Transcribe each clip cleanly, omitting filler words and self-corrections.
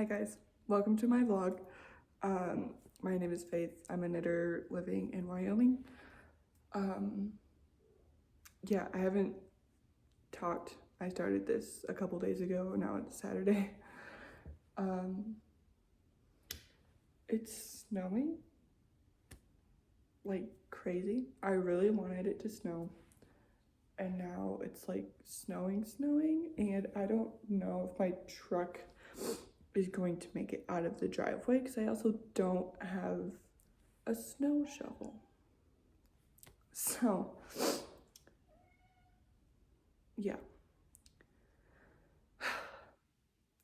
guys, welcome to my vlog. My name is Faith. I'm a knitter living in Wyoming. Yeah, I haven't talked. I started this a couple days ago. Now it's Saturday. It's snowing like crazy. I really wanted it to snow, and now it's like snowing, and I don't know if my truck is going to make it out of the driveway because I also don't have a snow shovel. So yeah,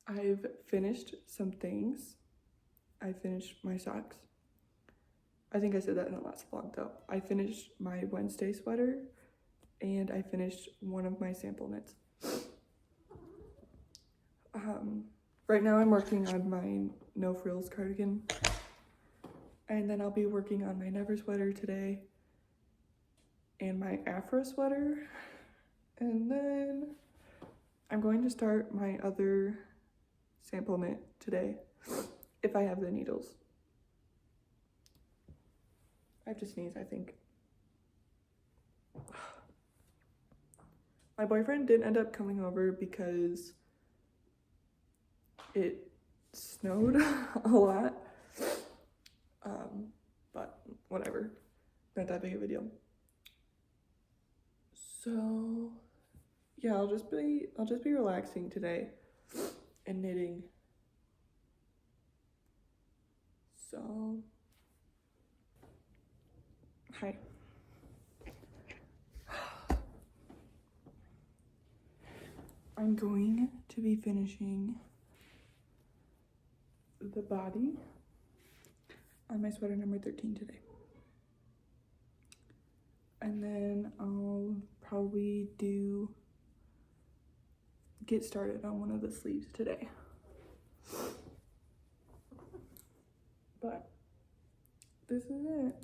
I've finished some things. I finished my socks. I think I said that in the last vlog though. I finished my Wednesday sweater and I finished one of my sample knits. Right now I'm working on my no frills cardigan, and then I'll be working on my never sweater today and my afro sweater, and then I'm going to start my other sample knit today if I have the needles. I have to sneeze, I think. My boyfriend did end up coming over because it snowed a lot, but whatever, not that big of a deal. So yeah, I'll just be relaxing today and knitting. So hi. I'm going to be finishing the body on my sweater number 13 today. And then I'll probably get started on one of the sleeves today. But this is it.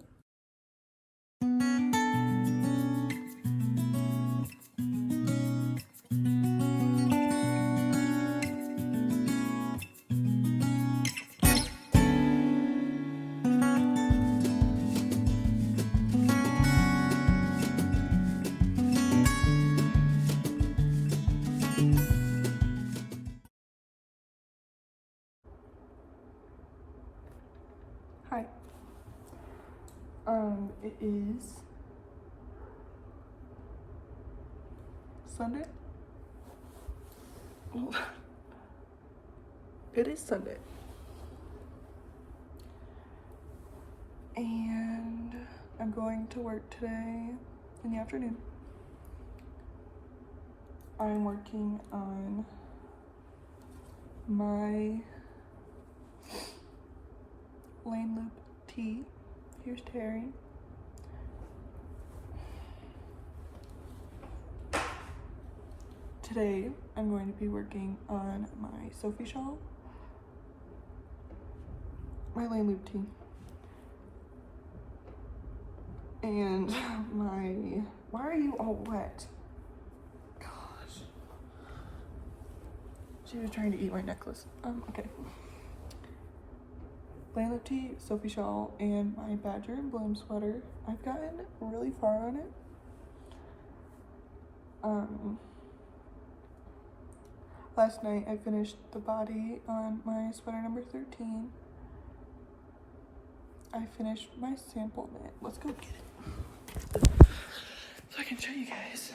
Hi. It is Sunday. It is Sunday. And I'm going to work today in the afternoon. I'm working on my lane loop tee. Here's Terry. Today, I'm going to be working on my Sophie shawl, my lane loop tee, and my, why are you all wet? Gosh. She was trying to eat my necklace. Okay. Lane loop tee, Sophie shawl, and my Badger and Bloom sweater. I've gotten really far on it. Last night I finished the body on my sweater number 13. I finished my sample knit. Let's go get it so I can show you guys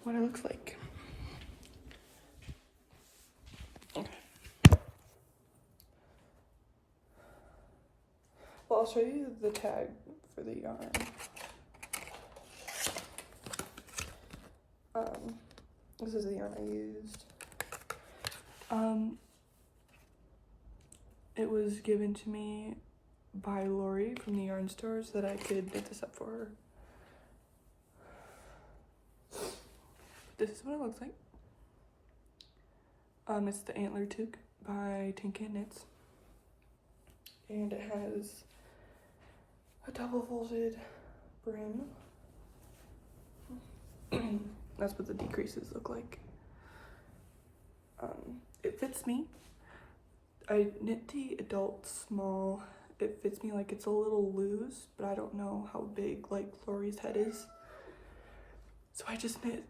what it looks like. Okay. Well, I'll show you the tag for the yarn. This is the yarn I used. It was given to me by Lori from the yarn store so that I could knit this up for her. This is what it looks like. It's the Antler Toque by Tin Can Knits. And it has a double folded brim. That's what the decreases look like. It fits me. I knit the adult small. It fits me. Like, it's a little loose, but I don't know how big like Lori's head is. So I just knit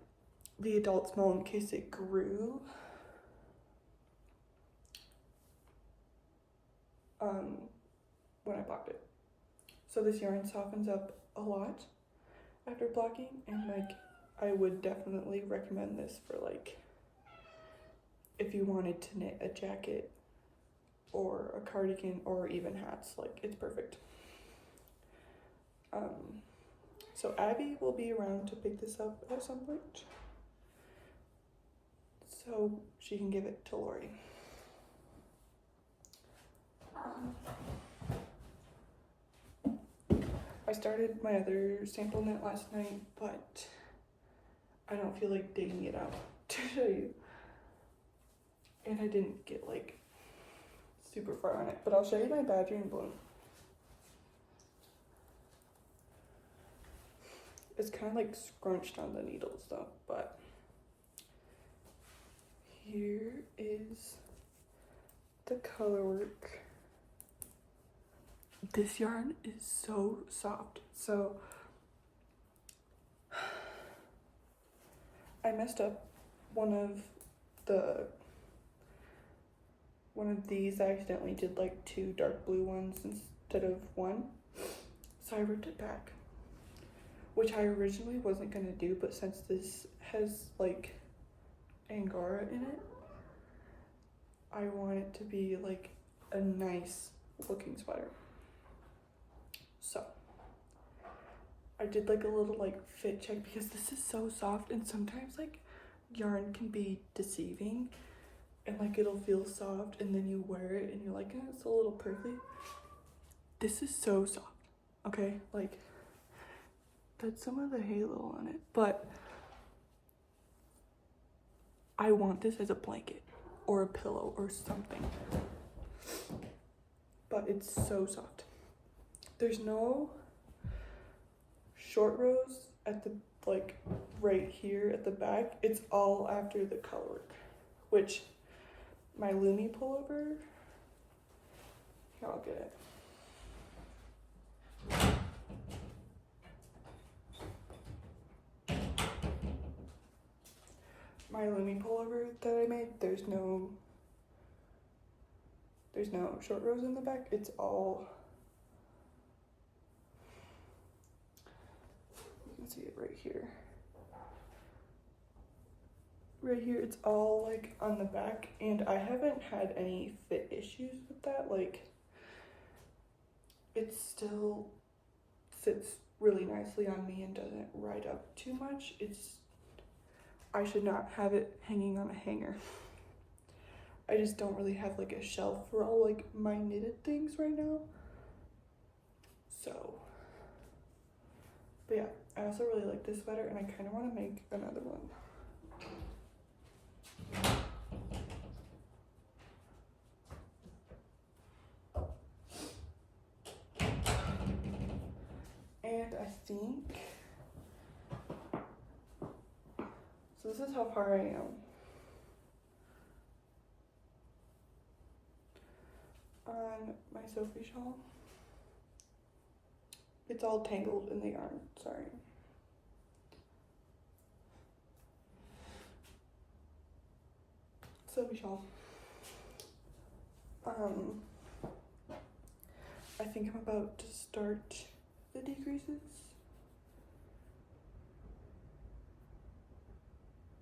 the adult small in case it grew. When I blocked it. So this yarn softens up a lot after blocking, and like I would definitely recommend this for like if you wanted to knit a jacket or a cardigan or even hats. Like, it's perfect. So Abby will be around to pick this up at some point, so she can give it to Lori. I started my other sample knit last night, but I don't feel like digging it out to show you. And I didn't get like super far on it, but I'll show you my badger and bloom. It's kind of like scrunched on the needles though, but here is the color work. This yarn is so soft. So I messed up one of these. I accidentally did like 2 dark blue ones instead of 1. So I ripped it back, which I originally wasn't gonna do, but since this has like Angora in it, I want it to be like a nice looking sweater. So I did like a little like fit check because this is so soft, and sometimes like yarn can be deceiving and like it'll feel soft and then you wear it and you're like, oh, it's a little perky. This is so soft, okay? Like, that's some of the halo on it, but I want this as a blanket or a pillow or something. But it's so soft. There's no short rows at the like right here at the back. It's all after the color work, which my Lumi pullover, here, I'll get it. My Lumi pullover that I made, there's no short rows in the back. It's all, you can see it right here. Right here, it's all like on the back, and I haven't had any fit issues with that. Like, it still sits really nicely on me and doesn't ride up too much. I should not have it hanging on a hanger. I just don't really have like a shelf for all like my knitted things right now. So, but yeah, I also really like this sweater and I kind of want to make another one. And I think, so this is how far I am. On my Sophie shawl. It's all tangled in the yarn, sorry. Sophie shawl. I think I'm about to start the decreases.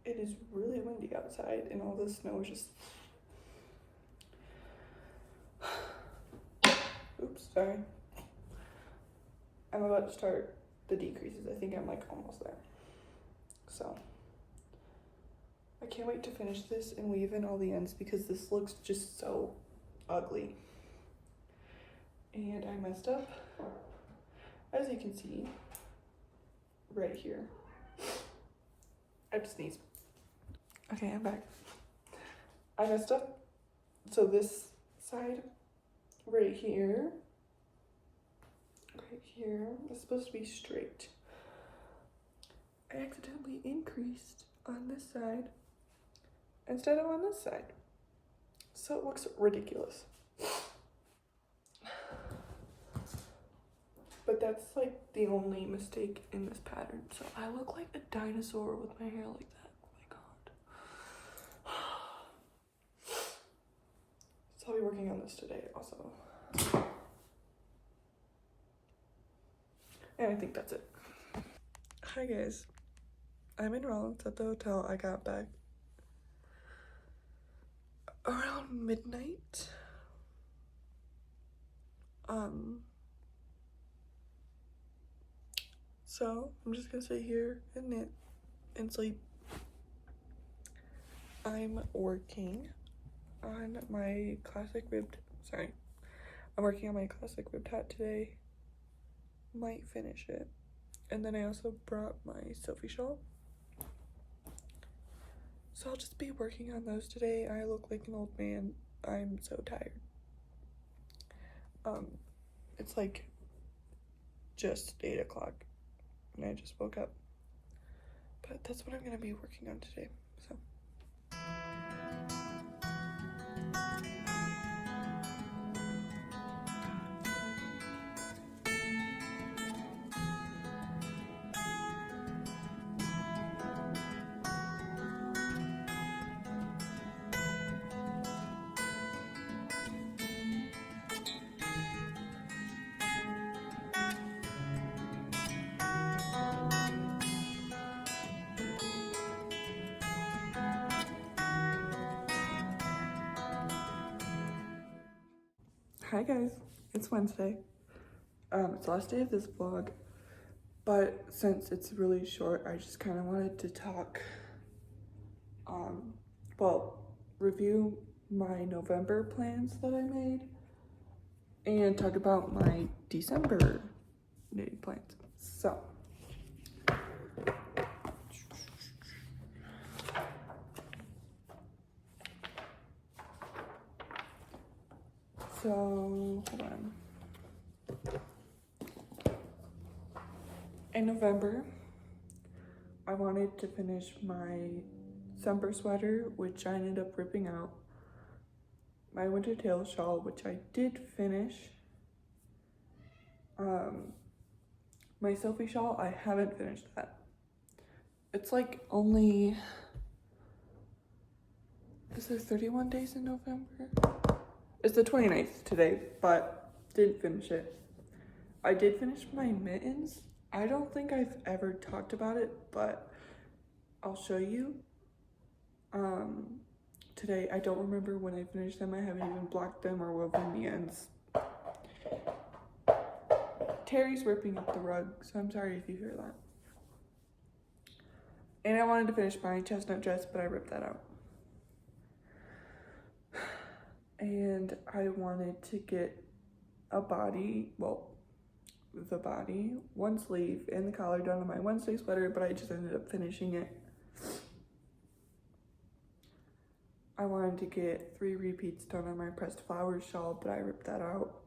It is really windy outside and all the snow is just, oops, sorry. I'm about to start the decreases. I think I'm like almost there. So I can't wait to finish this and weave in all the ends because this looks just so ugly. And I messed up, as you can see, right here. I have to sneeze. Okay, I'm back. I messed up. So this side, right here is supposed to be straight. I accidentally increased on this side instead of on this side. So it looks ridiculous. But that's like the only mistake in this pattern. So I look like a dinosaur with my hair like that. Oh my god. So I'll be working on this today also. And I think that's it. Hi guys. I'm in Rollins at the hotel. I got back around midnight. So I'm just gonna sit here and knit and sleep. I'm working on my classic ribbed, I'm working on my classic ribbed hat today. Might finish it. And then I also brought my Sophie shawl. So I'll just be working on those today. I look like an old man. I'm so tired. It's like just 8 o'clock and I just woke up. But that's what I'm gonna be working on today, so. Hi guys, it's Wednesday. It's the last day of this vlog, but since it's really short, I just kind of wanted to talk, review my November plans that I made and talk about my December knitting plans. So, hold on. In November, I wanted to finish my December sweater, which I ended up ripping out. My winter tail shawl, which I did finish. My Sophie shawl, I haven't finished that. It's like only, is there 31 days in November? It's the 29th today, but didn't finish it. I did finish my mittens. I don't think I've ever talked about it, but I'll show you. Today, I don't remember when I finished them. I haven't even blocked them or woven the ends. Terry's ripping up the rug, so I'm sorry if you hear that. And I wanted to finish my chestnut dress, but I ripped that out. And I wanted to get a body, the body, one sleeve, and the collar done on my Wednesday sweater, but I just ended up finishing it. I wanted to get 3 repeats done on my pressed flowers shawl, but I ripped that out.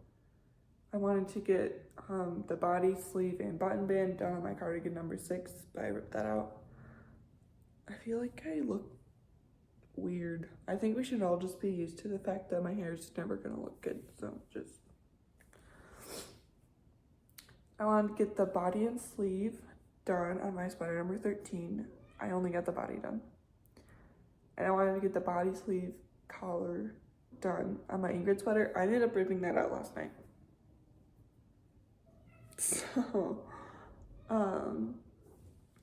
I wanted to get the body, sleeve, and button band done on my cardigan number 6, but I ripped that out. I feel like I look weird. I think we should all just be used to the fact that my hair is never gonna look good, so just. I wanted to get the body and sleeve done on my sweater number 13. I only got the body done. And I wanted to get the body, sleeve, collar done on my Ingrid sweater. I ended up ripping that out last night. So, and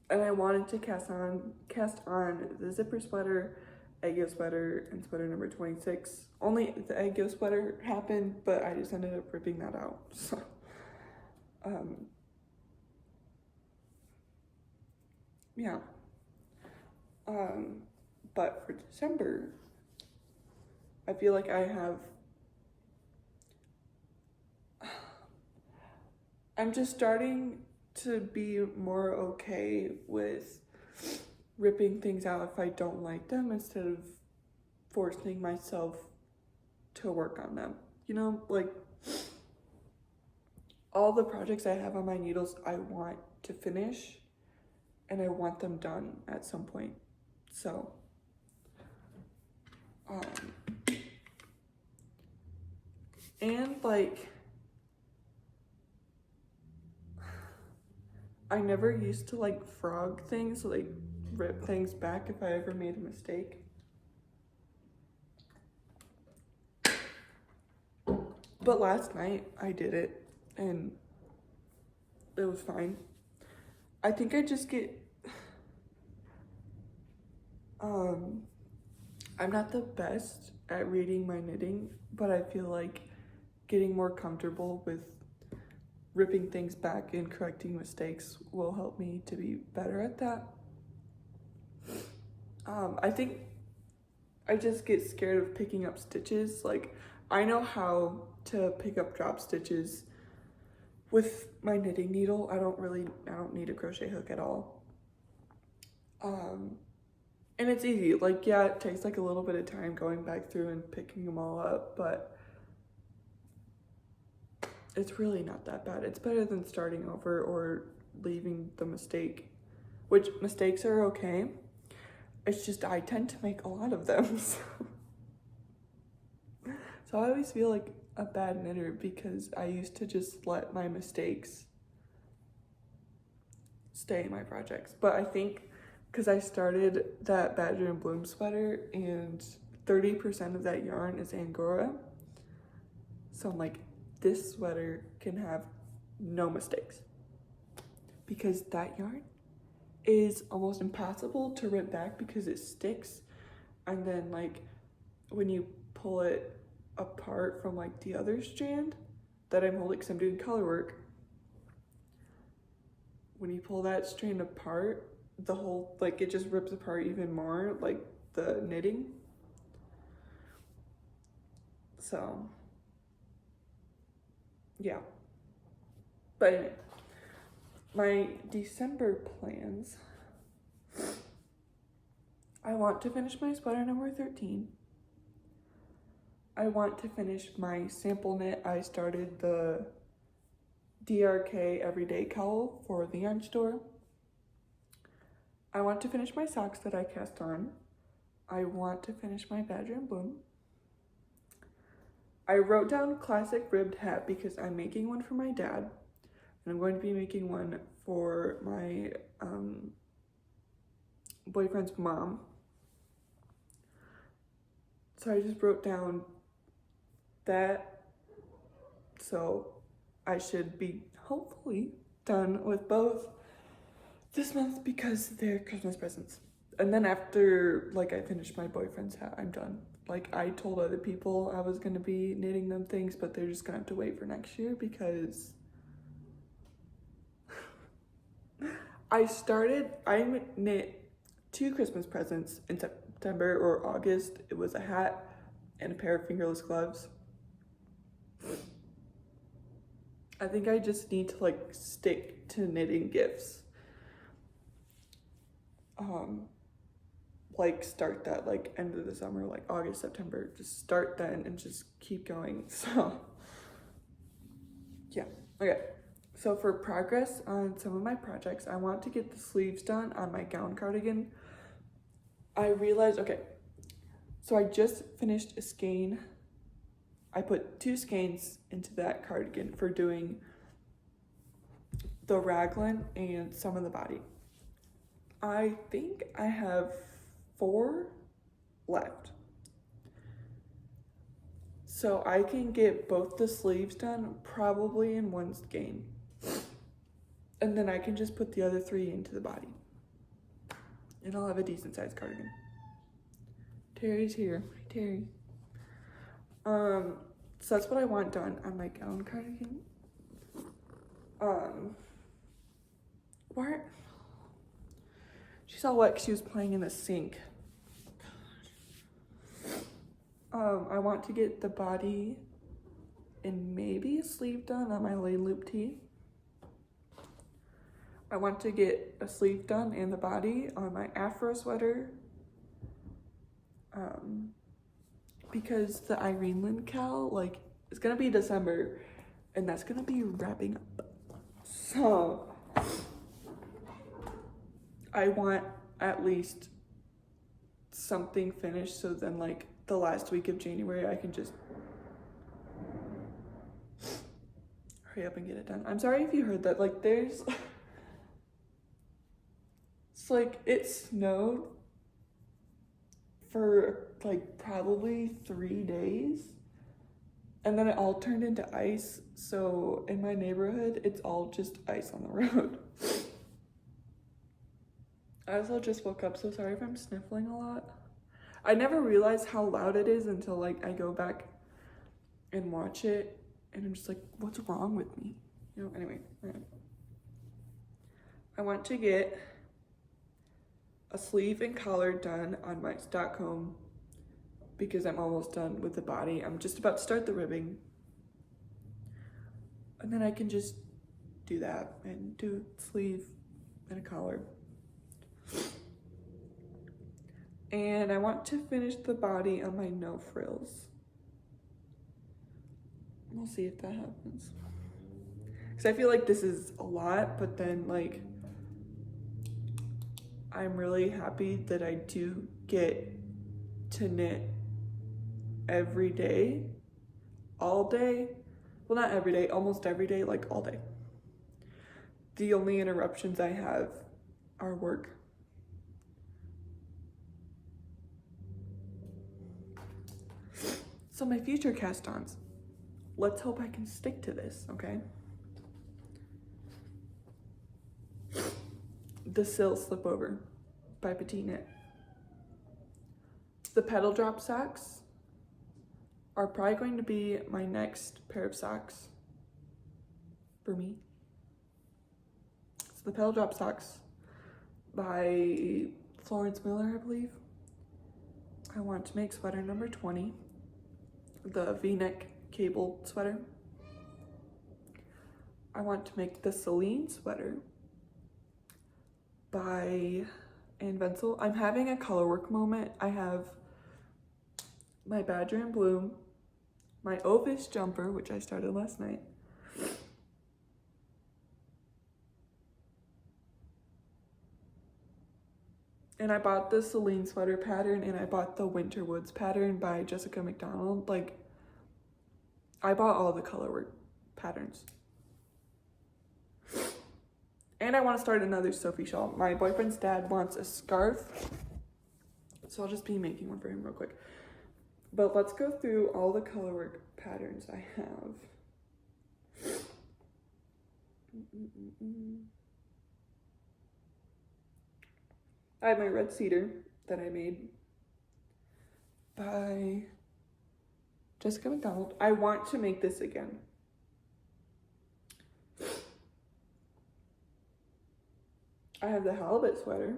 I wanted to cast on the zipper sweater, egg sweater, and sweater number 26. Only the egg sweater happened, but I just ended up ripping that out. So, yeah. But for December, I feel like I'm just starting to be more okay with ripping things out if I don't like them instead of forcing myself to work on them. You know, like all the projects I have on my needles, I want to finish and I want them done at some point. So And like, I never used to like frog things, like rip things back if I ever made a mistake. But last night I did it and it was fine. I think I just get, I'm not the best at reading my knitting, but I feel like getting more comfortable with ripping things back and correcting mistakes will help me to be better at that. I think I just get scared of picking up stitches. Like, I know how to pick up drop stitches with my knitting needle. I don't need a crochet hook at all. And it's easy. Like, yeah, it takes like a little bit of time going back through and picking them all up, but it's really not that bad. It's better than starting over or leaving the mistake, which mistakes are okay. It's just I tend to make a lot of them. So I always feel like a bad knitter because I used to just let my mistakes stay in my projects. But I think because I started that Badger and Bloom sweater and 30% of that yarn is Angora. So I'm like, this sweater can have no mistakes because that yarn is almost impossible to rip back because it sticks. And then like when you pull it apart from like the other strand that I'm holding, because I'm doing color work, when you pull that strand apart, the whole, like it just rips apart even more, like the knitting. So yeah, but anyway, my December plans, I want to finish my sweater number 13. I want to finish my sample knit. I started the DRK everyday cowl for the yarn store. I want to finish my socks that I cast on. I want to finish my Badger and Bloom. I wrote down classic ribbed hat because I'm making one for my dad, and I'm going to be making one for my boyfriend's mom. So I just wrote down that, so I should be hopefully done with both this month because they're Christmas presents. And then after like I finish my boyfriend's hat, I'm done. Like I told other people I was gonna be knitting them things, but they're just gonna have to wait for next year because I knit 2 Christmas presents in September or August. It was a hat and a pair of fingerless gloves. I think I just need to like stick to knitting gifts. Like start that like end of the summer, like August, September, just start then and just keep going. So yeah, okay. So for progress on some of my projects, I want to get the sleeves done on my gown cardigan. I realized, okay, so I just finished a skein. I put 2 skeins into that cardigan for doing the raglan and some of the body. I think I have 4 left. So I can get both the sleeves done probably in one skein. And then I can just put the other 3 into the body. And I'll have a decent sized cardigan. Terry's here. Hi, Terry. So that's what I want done on my gown cardigan. Where? She's all wet because she was playing in the sink. I want to get the body and maybe a sleeve done on my lane loop tee. I want to get a sleeve done and the body on my afro sweater. Because the Irene Lynn cowl, like, it's gonna be December and that's gonna be wrapping up. So I want at least something finished so then like the last week of January, I can just hurry up and get it done. I'm sorry if you heard that. Like, there's it's like it snowed for like probably 3 days, and then it all turned into ice. So in my neighborhood, it's all just ice on the road. I also just woke up, so sorry if I'm sniffling a lot. I never realized how loud it is until like I go back and watch it, and I'm just like, what's wrong with me? You know, anyway. I want to get a sleeve and collar done on my stock comb because I'm almost done with the body. I'm just about to start the ribbing. And then I can just do that and do a sleeve and a collar. And I want to finish the body on my no frills. We'll see if that happens. Because I feel like this is a lot, but then like I'm really happy that I do get to knit every day, all day. Well, not every day, almost every day, like all day. The only interruptions I have are work. So my future cast-ons, let's hope I can stick to this, okay? The Sill Slipover by Petite Knit. The pedal drop socks are probably going to be my next pair of socks for me. So the pedal drop socks by Florence Miller, I believe. I want to make sweater number 20. The V-neck cable sweater. I want to make the Celine sweater by Ann Venzel. I'm having a color work moment. I have my Badger in Bloom, my Ovis jumper, which I started last night, and I bought the Celine sweater pattern, and I bought the Winter Woods pattern by Jessica McDonald. Like, I bought all the color work patterns. And I want to start another Sophie shawl. My boyfriend's dad wants a scarf, so I'll just be making one for him real quick. But let's go through all the color work patterns I have. I have my red cedar that I made by Jessica McDonald. I want to make this again. I have the halibut sweater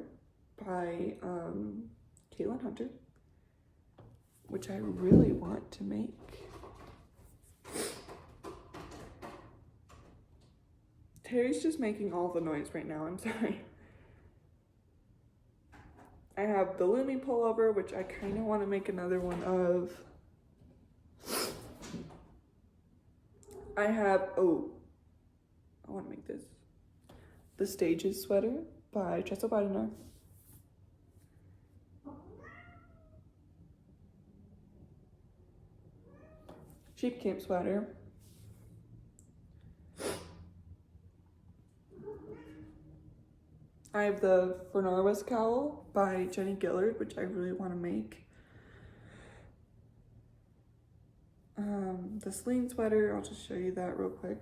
by Caitlin Hunter, which I really want to make. Terry's just making all the noise right now, I'm sorry. I have the Lumi pullover, which I kind of want to make another one of. I have, I want to make this. The Stages sweater by Tressa Badinar. Sheep Camp sweater. I have the Fernarwes cowl by Jenny Gillard, which I really want to make. The Celine sweater, I'll just show you that real quick.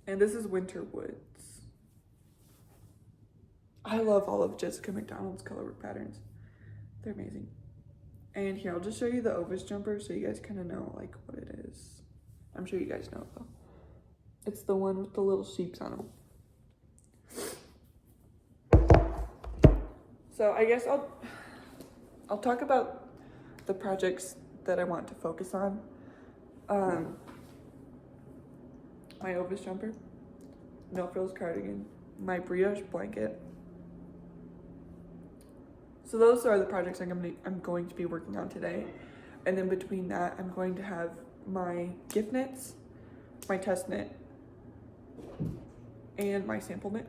And this is Winter Woods. I love all of Jessica McDonald's color work patterns. They're amazing. And here, I'll just show you the Ovis jumper so you guys kind of know like what it is. I'm sure you guys know it though. It's the one with the little sheeps on them. So I guess I'll talk about the projects that I want to focus on. My Ovis jumper, no frills cardigan, my brioche blanket. So those are the projects I'm going to be working on today. And then between that, I'm going to have my gift knits, my test knit, and my sample knit.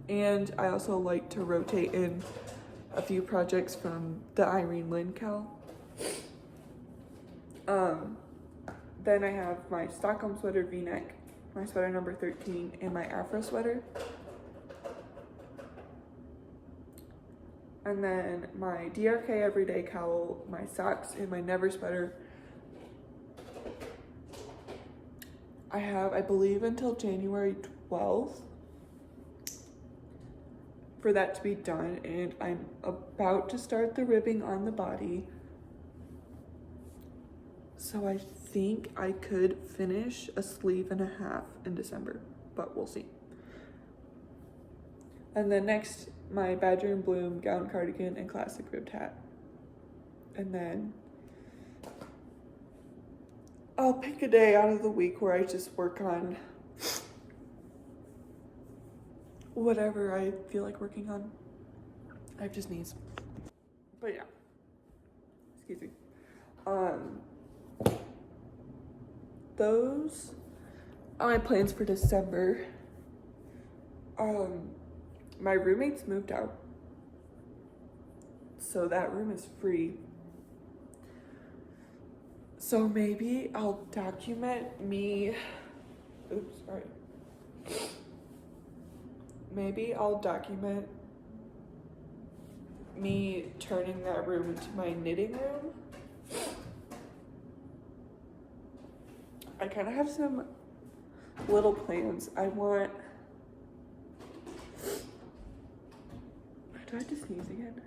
And I also like to rotate in a few projects from the Irene Lynn cal. Then I have my Stockholm sweater v-neck, my sweater number 13, and my Afro sweater. And then my DRK everyday cowl, my socks, and my Never sweater. I have, I believe, until January 12th for that to be done, and I'm about to start the ribbing on the body. So I think I could finish a sleeve and a half in December, but we'll see. And then next, my Badger and Bloom gown cardigan and classic ribbed hat. And then I'll pick a day out of the week where I just work on whatever I feel like working on. I have to sneeze. But yeah, excuse me. Those are my plans for December. My roommates moved out, so that room is free. So maybe I'll document me, maybe I'll document me turning that room into my knitting room. I kind of have some little plans. I want, do I have to sneeze again?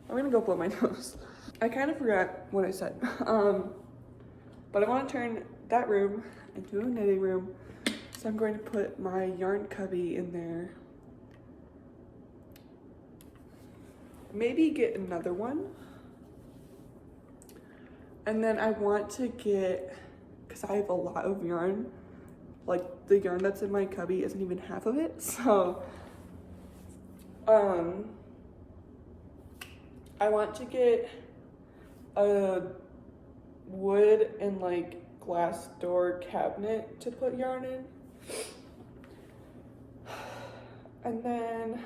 I'm gonna go blow my nose. I kind of forgot what I said. But I want to turn that room into a knitting room. So I'm going to put my yarn cubby in there. Maybe get another one. And then I want to get, because I have a lot of yarn, like the yarn that's in my cubby isn't even half of it. So, I want to get a wood and like glass door cabinet to put yarn in. And then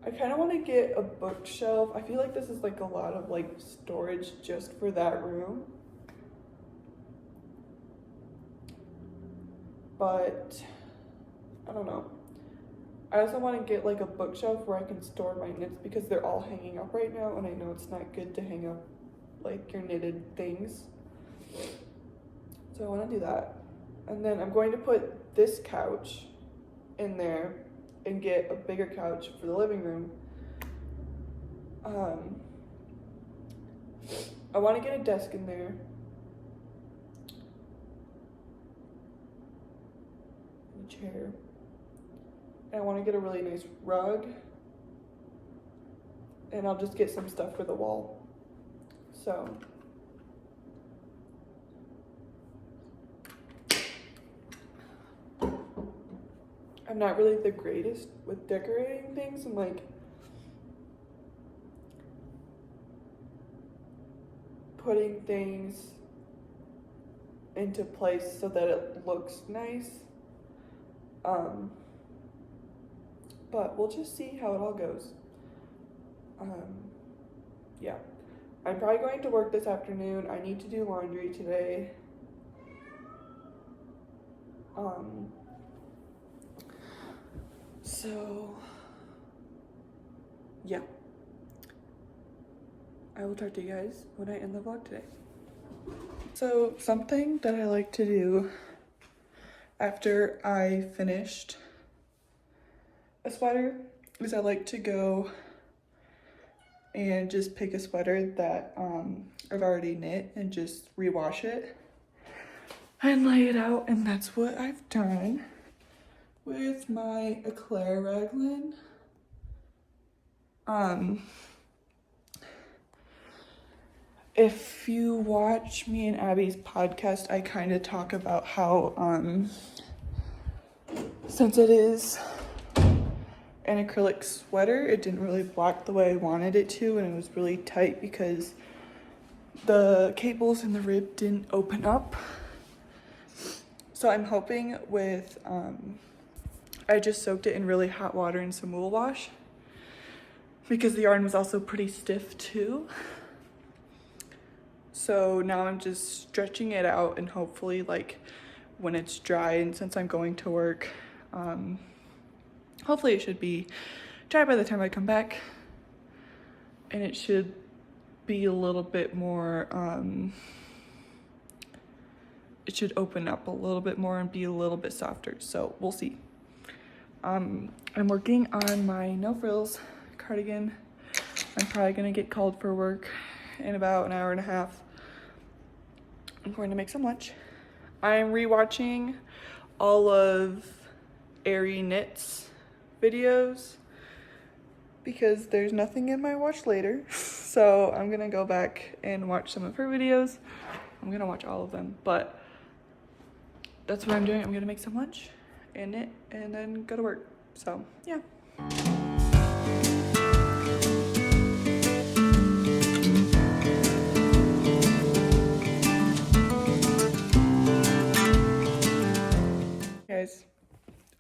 I kind of want to get a bookshelf. I feel like this is like a lot of like storage just for that room. But I don't know. I also want to get like a bookshelf where I can store my knits because they're all hanging up right now, and I know it's not good to hang up like your knitted things. So I want to do that. And then I'm going to put this couch in there and get a bigger couch for the living room. I want to get a desk in there. And a chair. And I want to get a really nice rug. And I'll just get some stuff for the wall. So I'm not really the greatest with decorating things and like putting things into place so that it looks nice. But we'll just see how it all goes. Yeah. I'm probably going to work this afternoon. I need to do laundry today. So, yeah. I will talk to you guys when I end the vlog today. So, something that I like to do after I finished a sweater is I like to go and just pick a sweater that I've already knit and just rewash it and lay it out, and that's what I've done with my Eclair raglan. If you watch me and Abby's podcast, I kind of talk about how since it is an acrylic sweater, it didn't really block the way I wanted it to, and it was really tight because the cables in the rib didn't open up. So I'm hoping with I just soaked it in really hot water and some wool wash because the yarn was also pretty stiff too. So now I'm just stretching it out, and hopefully like when it's dry, and since I'm going to work, hopefully it should be dry by the time I come back, and it should be a little bit more, it should open up a little bit more and be a little bit softer, so we'll see. I'm working on my no frills cardigan. I'm probably gonna get called for work in about an hour and a half. I'm going to make some lunch. I'm rewatching all of Airy Knits videos because there's nothing in my watch later. So I'm gonna go back and watch some of her videos. I'm gonna watch all of them, but that's what I'm doing. I'm gonna make some lunch and knit and then go to work. So yeah. Guys,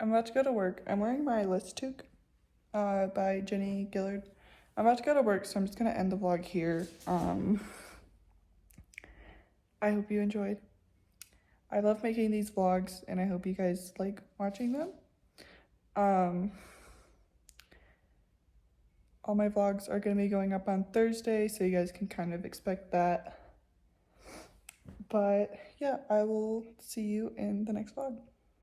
I'm about to go to work. I'm wearing my list toque by Jenny Gillard. I'm about to go to work, so I'm just gonna end the vlog here. I hope you enjoyed. I love making these vlogs, and I hope you guys like watching them. All my vlogs are gonna be going up on Thursday, so you guys can kind of expect that. But yeah, I will see you in the next vlog.